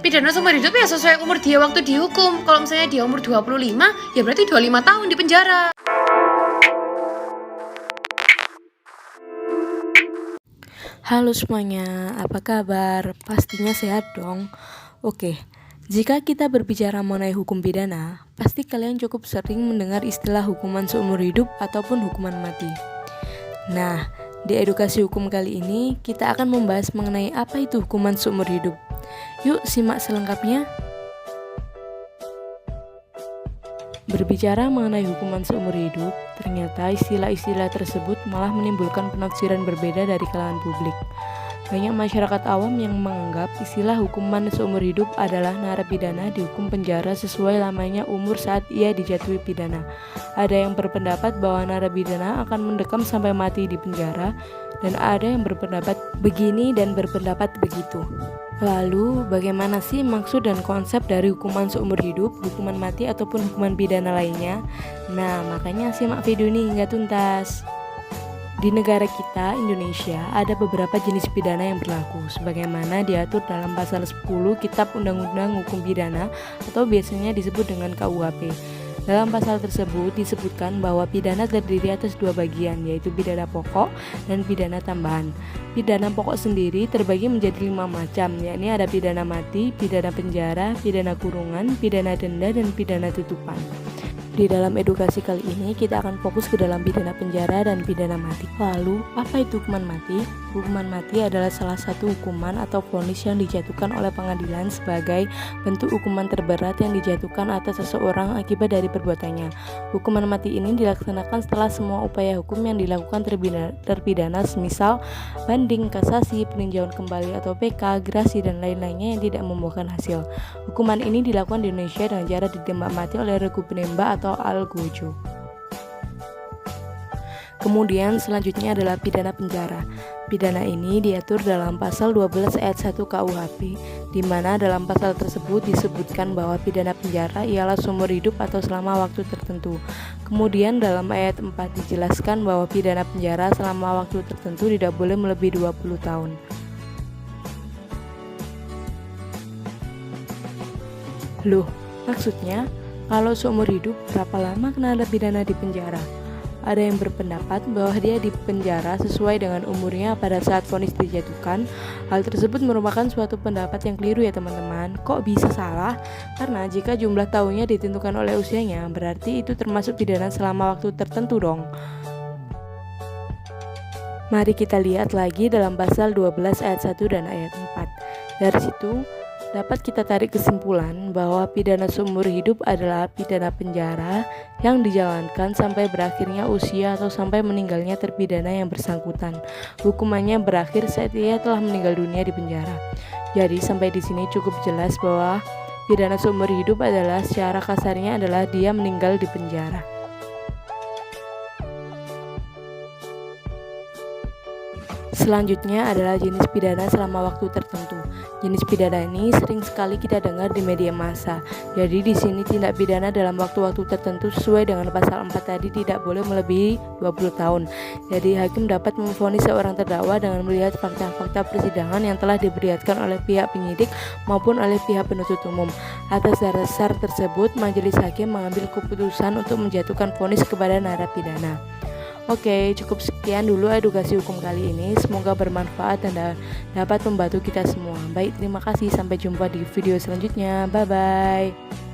pidana seumur hidup ya sesuai umur dia waktu dihukum. Kalau misalnya dia umur 25, ya berarti 25 tahun di penjara. Halo semuanya, apa kabar? Pastinya sehat dong. Oke, jika kita berbicara mengenai hukum pidana, pasti kalian cukup sering mendengar istilah hukuman seumur hidup ataupun hukuman mati. Nah, di edukasi hukum kali ini kita akan membahas mengenai apa itu hukuman seumur hidup. Yuk simak selengkapnya. Berbicara mengenai hukuman seumur hidup, ternyata istilah-istilah tersebut malah menimbulkan penafsiran berbeda dari kalangan publik. Banyak masyarakat awam yang menganggap istilah hukuman seumur hidup adalah narapidana dihukum penjara sesuai lamanya umur saat ia dijatuhi pidana. Ada yang berpendapat bahwa narapidana akan mendekam sampai mati di penjara, dan ada yang berpendapat begini dan berpendapat begitu. Lalu, bagaimana sih maksud dan konsep dari hukuman seumur hidup, hukuman mati, ataupun hukuman pidana lainnya? Nah, makanya simak video ini hingga tuntas. Di negara kita, Indonesia, ada beberapa jenis pidana yang berlaku, sebagaimana diatur dalam pasal 10 Kitab Undang-Undang Hukum Pidana atau biasanya disebut dengan KUHP. Dalam pasal tersebut disebutkan bahwa pidana terdiri atas dua bagian, yaitu pidana pokok dan pidana tambahan. Pidana pokok sendiri terbagi menjadi 5 macam, yakni ada pidana mati, pidana penjara, pidana kurungan, pidana denda, dan pidana tutupan. Di dalam edukasi kali ini kita akan fokus ke dalam pidana penjara dan pidana mati. Lalu, apa itu hukuman mati? Hukuman mati adalah salah satu hukuman atau vonis yang dijatuhkan oleh pengadilan sebagai bentuk hukuman terberat yang dijatuhkan atas seseorang akibat dari perbuatannya. Hukuman mati ini dilaksanakan setelah semua upaya hukum yang dilakukan terpidana semisal banding, kasasi, peninjauan kembali atau PK, gerasi, dan lain-lainnya yang tidak membuahkan hasil. Hukuman ini dilakukan di Indonesia dengan cara ditembak mati oleh regu penembak atau algojo. Kemudian selanjutnya adalah pidana penjara. Pidana ini diatur dalam pasal 12 ayat 1 KUHP, di mana dalam pasal tersebut disebutkan bahwa pidana penjara ialah seumur hidup atau selama waktu tertentu. Kemudian dalam ayat 4 dijelaskan bahwa pidana penjara selama waktu tertentu tidak boleh melebihi 20 tahun. Loh, maksudnya kalau seumur hidup berapa lama kena pidana di penjara? Ada yang berpendapat bahwa dia di penjara sesuai dengan umurnya pada saat vonis dijatuhkan. Hal tersebut merupakan suatu pendapat yang keliru ya teman-teman. Kok bisa salah? Karena jika jumlah tahunnya ditentukan oleh usianya, berarti itu termasuk pidana selama waktu tertentu dong. Mari kita lihat lagi dalam pasal 12 ayat 1 dan ayat 4. Dari situ dapat kita tarik kesimpulan bahwa pidana seumur hidup adalah pidana penjara yang dijalankan sampai berakhirnya usia atau sampai meninggalnya terpidana yang bersangkutan. Hukumannya berakhir saat ia telah meninggal dunia di penjara. Jadi sampai di sini cukup jelas bahwa pidana seumur hidup adalah secara kasarnya adalah dia meninggal di penjara. Selanjutnya adalah jenis pidana selama waktu tertentu. Jenis pidana ini sering sekali kita dengar di media massa. Jadi di sini tindak pidana dalam waktu-waktu tertentu sesuai dengan pasal 4 tadi tidak boleh melebihi 20 tahun. Jadi hakim dapat memvonis seorang terdakwa dengan melihat fakta-fakta persidangan yang telah diperlihatkan oleh pihak penyidik maupun oleh pihak penuntut umum. Atas dasar tersebut, majelis hakim mengambil keputusan untuk menjatuhkan vonis kepada narapidana. Oke, cukup sekian dulu edukasi hukum kali ini. Semoga bermanfaat dan dapat membantu kita semua. Baik, terima kasih. Sampai jumpa di video selanjutnya. Bye-bye.